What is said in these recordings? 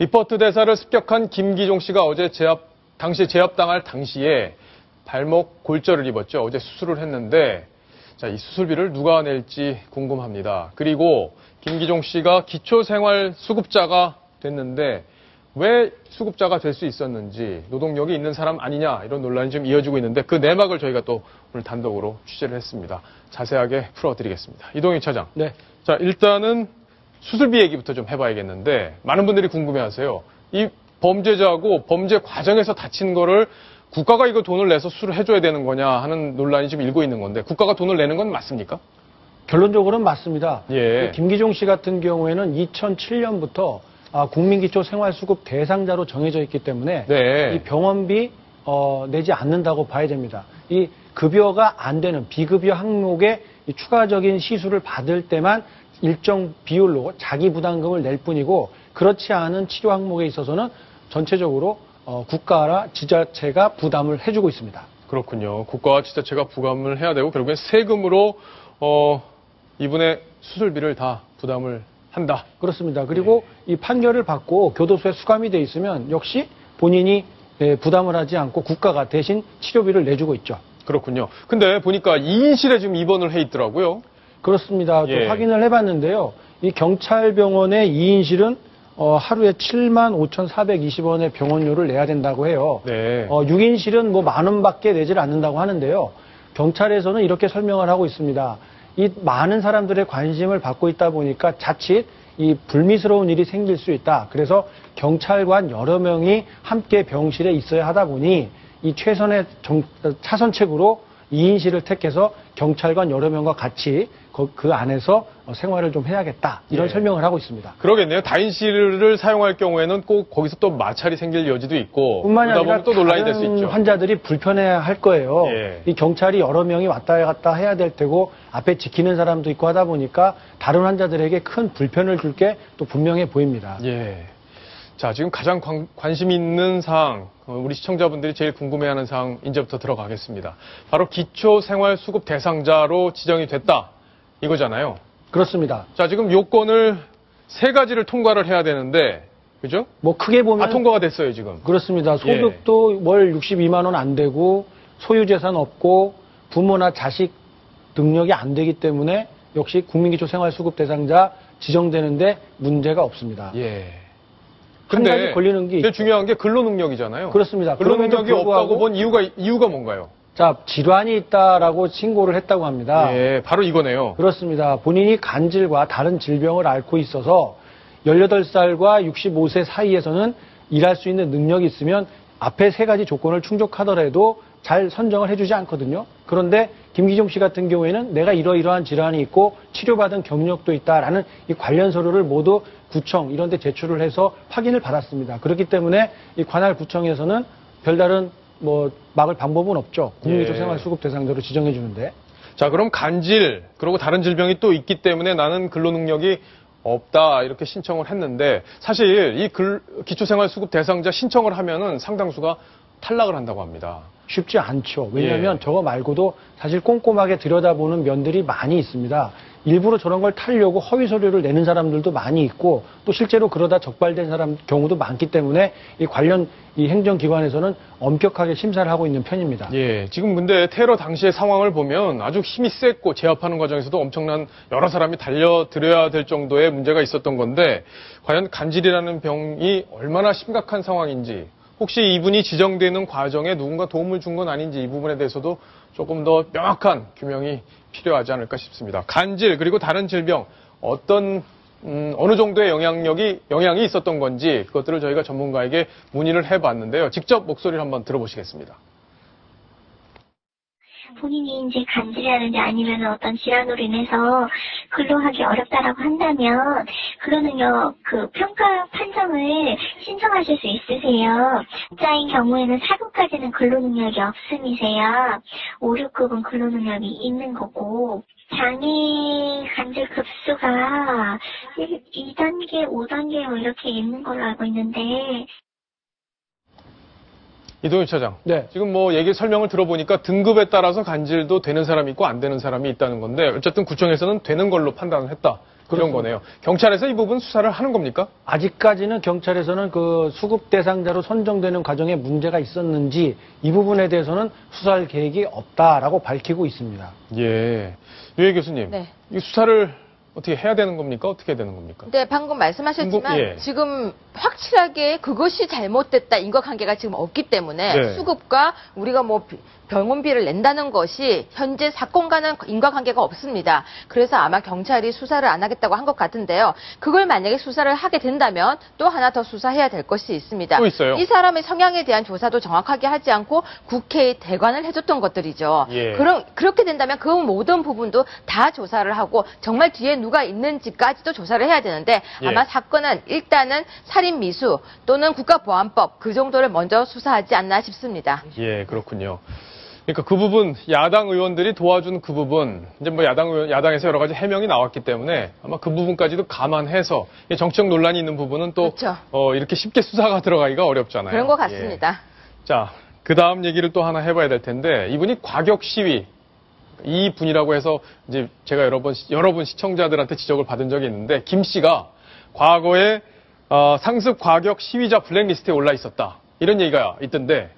리포트 대사를 습격한 김기종 씨가 어제 제압당할 당시에 발목 골절을 입었죠. 어제 수술을 했는데 자, 이 수술비를 누가 낼지 궁금합니다. 그리고 김기종 씨가 기초생활수급자가 됐는데 왜 수급자가 될 수 있었는지, 노동력이 있는 사람 아니냐, 이런 논란이 좀 이어지고 있는데 그 내막을 저희가 또 오늘 단독으로 취재를 했습니다. 자세하게 풀어드리겠습니다. 이동희 차장. 네. 자, 일단은 수술비 얘기부터 좀 해봐야겠는데 많은 분들이 궁금해하세요. 이 범죄자하고 범죄 과정에서 다친 거를 국가가 이거 돈을 내서 수술을 해줘야 되는 거냐 하는 논란이 지금 일고 있는 건데 국가가 돈을 내는 건 맞습니까? 결론적으로는 맞습니다. 예. 김기종 씨 같은 경우에는 2007년부터 국민기초생활수급 대상자로 정해져 있기 때문에 네. 이 병원비 내지 않는다고 봐야 됩니다. 이 급여가 안 되는 비급여 항목에 이 추가적인 시술을 받을 때만 일정 비율로 자기 부담금을 낼 뿐이고 그렇지 않은 치료 항목에 있어서는 전체적으로 국가나 지자체가 부담을 해주고 있습니다. 그렇군요. 국가와 지자체가 부담을 해야 되고 결국엔 세금으로 이분의 수술비를 다 부담을 한다. 그렇습니다. 그리고 이 판결을 받고 교도소에 수감이 돼 있으면 역시 본인이 부담을 하지 않고 국가가 대신 치료비를 내주고 있죠. 그렇군요. 근데 보니까 2인실에 지금 입원을 해 있더라고요. 그렇습니다. 예. 확인을 해봤는데요. 이 경찰병원의 2인실은 하루에 75,420원의 병원료를 내야 된다고 해요. 네. 6인실은 뭐 10,000원밖에 내지를 않는다고 하는데요. 경찰에서는 이렇게 설명을 하고 있습니다. 이 많은 사람들의 관심을 받고 있다 보니까 자칫 이 불미스러운 일이 생길 수 있다. 그래서 경찰관 여러 명이 함께 병실에 있어야 하다 보니 이 최선의 차선책으로 2인실을 택해서 경찰관 여러 명과 같이 그 안에서 생활을 좀 해야겠다. 이런 설명을 하고 있습니다. 그러겠네요. 다인실을 사용할 경우에는 꼭 거기서 또 마찰이 생길 여지도 있고 뿐만이 그러다 아니라 보면 또 논란이 될 수 있죠. 환자들이 불편해할 거예요. 예. 이 경찰이 여러 명이 왔다 갔다 해야 될 테고 앞에 지키는 사람도 있고 하다 보니까 다른 환자들에게 큰 불편을 줄 게 또 분명해 보입니다. 예. 자, 지금 가장 관심 있는 사항, 우리 시청자분들이 제일 궁금해하는 사항 이제부터 들어가겠습니다. 바로 기초생활수급 대상자로 지정이 됐다. 이거잖아요. 그렇습니다. 자, 지금 요건을 3가지를 통과를 해야 되는데, 그죠? 뭐 크게 보면 통과가 됐어요, 지금. 그렇습니다. 소득도 월 62만 원 안 되고 소유재산 없고 부모나 자식 능력이 안 되기 때문에 역시 국민기초생활수급 대상자 지정되는데 문제가 없습니다. 예. 한 가지 근데 걸리는 게 제일 중요한 게 근로능력이잖아요. 그렇습니다. 근로능력이 그럼에도 불구하고 없다고 본 이유가 뭔가요? 자, 질환이 있다라고 신고를 했다고 합니다. 예, 바로 이거네요. 그렇습니다. 본인이 간질과 다른 질병을 앓고 있어서 18살과 65세 사이에서는 일할 수 있는 능력이 있으면 앞에 3가지 조건을 충족하더라도 잘 선정을 해주지 않거든요. 그런데 김기종 씨 같은 경우에는 내가 이러이러한 질환이 있고 치료받은 경력도 있다라는 이 관련 서류를 모두 구청 이런 데 제출을 해서 확인을 받았습니다. 그렇기 때문에 이 관할 구청에서는 별다른 막을 방법은 없죠. 국민기초생활수급 대상자로 지정해 주는데. 자, 그럼 간질, 그리고 다른 질병이 또 있기 때문에 나는 근로능력이 없다, 이렇게 신청을 했는데, 사실 이 기초생활수급 대상자 신청을 하면은 상당수가 탈락을 한다고 합니다. 쉽지 않죠. 왜냐하면 저거 말고도 사실 꼼꼼하게 들여다보는 면들이 많이 있습니다. 일부러 저런 걸 타려고 허위 서류를 내는 사람들도 많이 있고 또 실제로 그러다 적발된 사람 경우도 많기 때문에 이 관련 이 행정기관에서는 엄격하게 심사를 하고 있는 편입니다. 예, 지금 근데 테러 당시의 상황을 보면 아주 힘이 셌고 제압하는 과정에서도 엄청난 여러 사람이 달려들어야 될 정도의 문제가 있었던 건데 과연 간질이라는 병이 얼마나 심각한 상황인지 혹시 이분이 지정되는 과정에 누군가 도움을 준 건 아닌지 이 부분에 대해서도 조금 더 명확한 규명이 필요하지 않을까 싶습니다. 간질 그리고 다른 질병 어느 정도의 영향이 있었던 건지 그것들을 저희가 전문가에게 문의를 해봤는데요. 직접 목소리를 한번 들어보시겠습니다. 본인이 이제 간질이라든지 아니면 어떤 질환으로 인해서 근로하기 어렵다라고 한다면 근로능력 평가 판정을 신청하실 수 있으세요. 자인 경우에는 4급까지는 근로능력이 없음이세요. 5, 6급은 근로능력이 있는 거고 장애 간질 급수가 2단계, 5단계 이렇게 있는 걸로 알고 있는데 이동희 차장. 네. 지금 설명을 들어보니까 등급에 따라서 간질도 되는 사람이 있고 안 되는 사람이 있다는 건데 어쨌든 구청에서는 되는 걸로 판단을 했다. 그런 그렇습니다. 거네요. 경찰에서 이 부분 수사를 하는 겁니까? 아직까지는 경찰에서는 그 수급 대상자로 선정되는 과정에 문제가 있었는지 이 부분에 대해서는 수사할 계획이 없다라고 밝히고 있습니다. 예. 유해 교수님. 네. 이 수사를 어떻게 해야 되는 겁니까? 어떻게 되는 겁니까? 네, 방금 말씀하셨지만 예. 지금 확실하게 그것이 잘못됐다 인과관계가 지금 없기 때문에 네. 수급과 우리가 뭐 병원비를 낸다는 것이 현재 사건과는 인과관계가 없습니다. 그래서 아마 경찰이 수사를 안 하겠다고 한 것 같은데요. 그걸 만약에 수사를 하게 된다면 또 하나 더 수사해야 될 것이 있습니다. 또 있어요? 이 사람의 성향에 대한 조사도 정확하게 하지 않고 국회에 대관을 해줬던 것들이죠. 예. 그렇게 된다면 그 모든 부분도 다 조사를 하고 정말 뒤에 누가 있는지까지도 조사를 해야 되는데 예. 아마 사건은 일단은 살인 미수 또는 국가보안법 그 정도를 먼저 수사하지 않나 싶습니다. 예, 그렇군요. 그러니까 그 부분, 야당 의원들이 도와준 그 부분, 이제 뭐 야당에서 여러 가지 해명이 나왔기 때문에 아마 그 부분까지도 감안해서 정치적 논란이 있는 부분은 또 그렇죠. 이렇게 쉽게 수사가 들어가기가 어렵잖아요. 그런 것 같습니다. 예. 자, 그 다음 얘기를 또 하나 해봐야 될 텐데 이분이 과격 시위. 이 분이라고 해서 이제 제가 여러 번 시청자들한테 지적을 받은 적이 있는데 김 씨가 과거에 상습 과격 시위자 블랙리스트에 올라 있었다. 이런 얘기가 있던데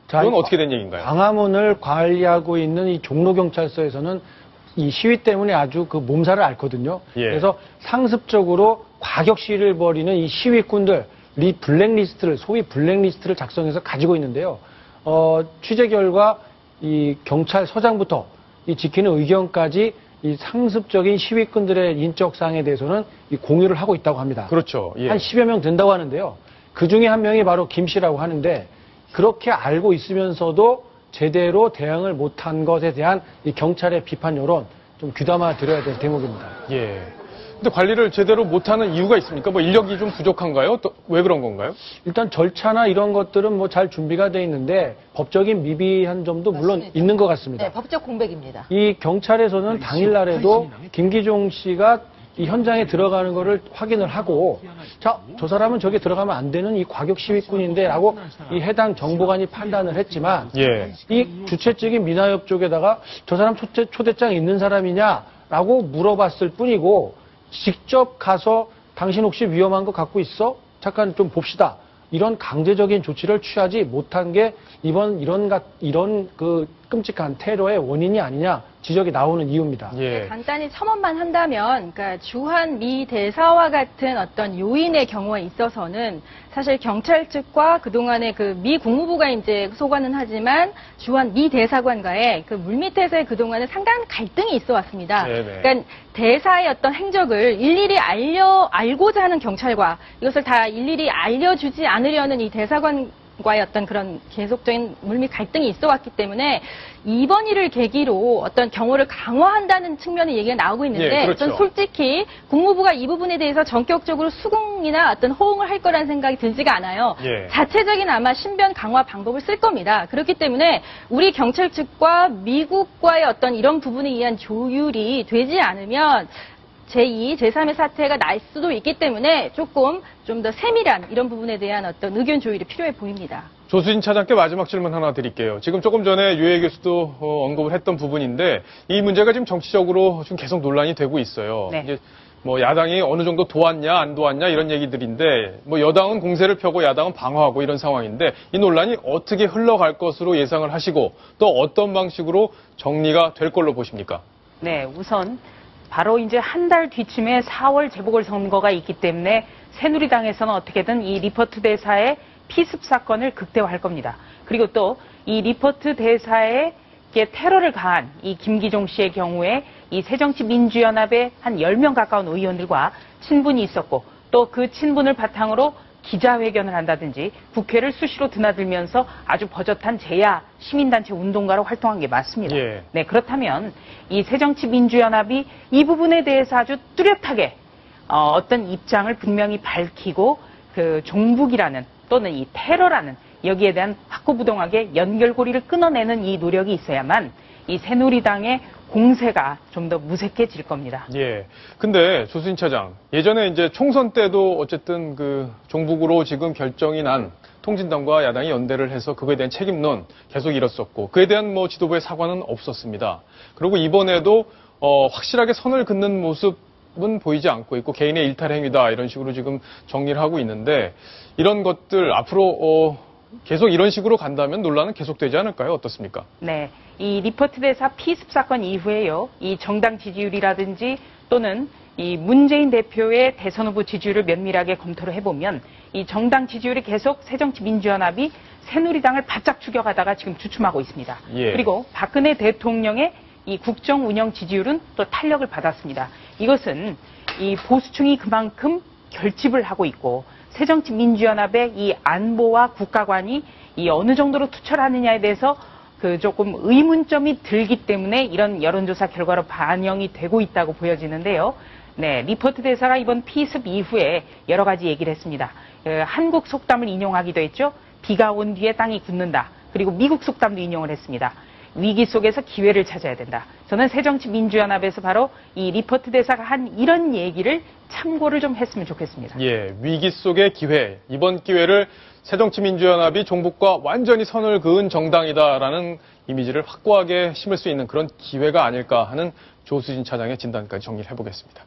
자, 그건 어떻게 된 얘기인가요? 광화문을 관리하고 있는 이 종로경찰서에서는 이 시위 때문에 아주 그 몸살을 앓거든요. 예. 그래서 상습적으로 과격 시위를 벌이는 이 시위꾼들, 이 블랙리스트를, 소위 블랙리스트를 작성해서 가지고 있는데요. 취재 결과 이 경찰서장부터 이 지키는 의견까지 이 상습적인 시위꾼들의 인적사항에 대해서는 이 공유를 하고 있다고 합니다. 그렇죠. 예. 한 10여 명 된다고 하는데요. 그 중에 한 명이 바로 김 씨라고 하는데 그렇게 알고 있으면서도 제대로 대응을 못한 것에 대한 이 경찰의 비판 여론 좀 귀담아 드려야 될 대목입니다. 예. 근데 관리를 제대로 못하는 이유가 있습니까? 뭐 인력이 좀 부족한가요? 또 왜 그런 건가요? 일단 절차나 이런 것들은 뭐 잘 준비가 돼 있는데 법적인 미비한 점도 물론 맞습니다. 있는 것 같습니다. 네, 법적 공백입니다. 이 경찰에서는 당일날에도 김기종 씨가 이 현장에 들어가는 거를 확인을 하고 자, 저 사람은 저기 들어가면 안 되는 이 과격 시위꾼인데 라고 이 해당 정보관이 판단을 했지만 예. 이 주최 측인 민하협 쪽에다가 저 사람 초대장 있는 사람이냐라고 물어봤을 뿐이고 직접 가서 당신 혹시 위험한 거 갖고 있어? 잠깐 좀 봅시다. 이런 강제적인 조치를 취하지 못한 게 이런 그 끔찍한 테러의 원인이 아니냐 지적이 나오는 이유입니다. 예. 간단히 첨언만 한다면, 그러니까 주한 미 대사와 같은 어떤 요인의 경우에 있어서는 사실 경찰 측과 그동안에 그 미 국무부가 이제 소관은 하지만 주한 미 대사관과의 그 물밑에서의 그동안에 상당한 갈등이 있어 왔습니다. 네네. 그러니까 대사의 어떤 행적을 일일이 알고자 하는 경찰과 이것을 다 일일이 알려주지 않으려는 이 대사관과의 어떤 그런 계속적인 물밑 갈등이 있어 왔기 때문에 이번 일을 계기로 어떤 경호를 강화한다는 측면의 얘기가 나오고 있는데 예, 그렇죠. 전 솔직히 국무부가 이 부분에 대해서 전격적으로 수긍이나 어떤 호응을 할 거라는 생각이 들지가 않아요. 예. 자체적인 아마 신변 강화 방법을 쓸 겁니다. 그렇기 때문에 우리 경찰 측과 미국과의 어떤 이런 부분에 의한 조율이 되지 않으면 제2, 제3의 사태가 날 수도 있기 때문에 조금 좀 더 세밀한 이런 부분에 대한 어떤 의견 조율이 필요해 보입니다. 조수진 차장께 마지막 질문 하나 드릴게요. 지금 조금 전에 유해 교수도 언급을 했던 부분인데 이 문제가 지금 정치적으로 좀 계속 논란이 되고 있어요. 네. 이제 뭐 야당이 어느 정도 도왔냐 안 도왔냐 이런 얘기들인데 뭐 여당은 공세를 펴고 야당은 방어하고 이런 상황인데 이 논란이 어떻게 흘러갈 것으로 예상을 하시고 또 어떤 방식으로 정리가 될 걸로 보십니까? 네, 우선 바로 이제 한 달 뒤쯤에 4월 재보궐선거가 있기 때문에 새누리당에서는 어떻게든 이 리퍼트 대사의 피습 사건을 극대화할 겁니다. 그리고 또 이 리퍼트 대사에게 테러를 가한 이 김기종 씨의 경우에 이 새정치민주연합의 한 10명 가까운 의원들과 친분이 있었고 또 그 친분을 바탕으로 기자회견을 한다든지 국회를 수시로 드나들면서 아주 버젓한 제야 시민단체 운동가로 활동한 게 맞습니다. 예. 네, 그렇다면 이 새정치민주연합이 이 부분에 대해서 아주 뚜렷하게 어떤 입장을 분명히 밝히고 그 종북이라는 또는 이 테러라는 여기에 대한 확고부동하게 연결고리를 끊어내는 이 노력이 있어야만 이 새누리당의 공세가 좀 더 무색해질 겁니다. 예. 근데 조수진 차장, 예전에 이제 총선 때도 어쨌든 그 종북으로 지금 결정이 난 통진당과 야당이 연대를 해서 그거에 대한 책임론 계속 이뤘었고 그에 대한 뭐 지도부의 사과는 없었습니다. 그리고 이번에도 확실하게 선을 긋는 모습 모습은 보이지 않고 있고 개인의 일탈 행위다 이런 식으로 지금 정리를 하고 있는데 이런 것들 앞으로 계속 이런 식으로 간다면 논란은 계속되지 않을까요? 어떻습니까? 네, 이 리퍼트 대사 피습 사건 이후에요, 이 정당 지지율이라든지 또는 이 문재인 대표의 대선 후보 지지율을 면밀하게 검토를 해보면 이 정당 지지율이 계속 새정치민주연합이 새누리당을 바짝 추격하다가 지금 주춤하고 있습니다. 예. 그리고 박근혜 대통령의 이 국정 운영 지지율은 또 탄력을 받았습니다. 이것은 이 보수층이 그만큼 결집을 하고 있고 새정치민주연합의 이 안보와 국가관이 이 어느 정도로 투철하느냐에 대해서 그 조금 의문점이 들기 때문에 이런 여론조사 결과로 반영이 되고 있다고 보여지는데요. 네, 리퍼트 대사가 이번 피습 이후에 여러 가지 얘기를 했습니다. 한국 속담을 인용하기도 했죠. 비가 온 뒤에 땅이 굳는다. 그리고 미국 속담도 인용을 했습니다. 위기 속에서 기회를 찾아야 된다. 저는 새정치민주연합에서 바로 이 리퍼트 대사가 한 이런 얘기를 참고를 좀 했으면 좋겠습니다. 예, 위기 속의 기회. 이번 기회를 새정치민주연합이 종북과 완전히 선을 그은 정당이다라는 이미지를 확고하게 심을 수 있는 그런 기회가 아닐까 하는 조수진 차장의 진단까지 정리를 해보겠습니다.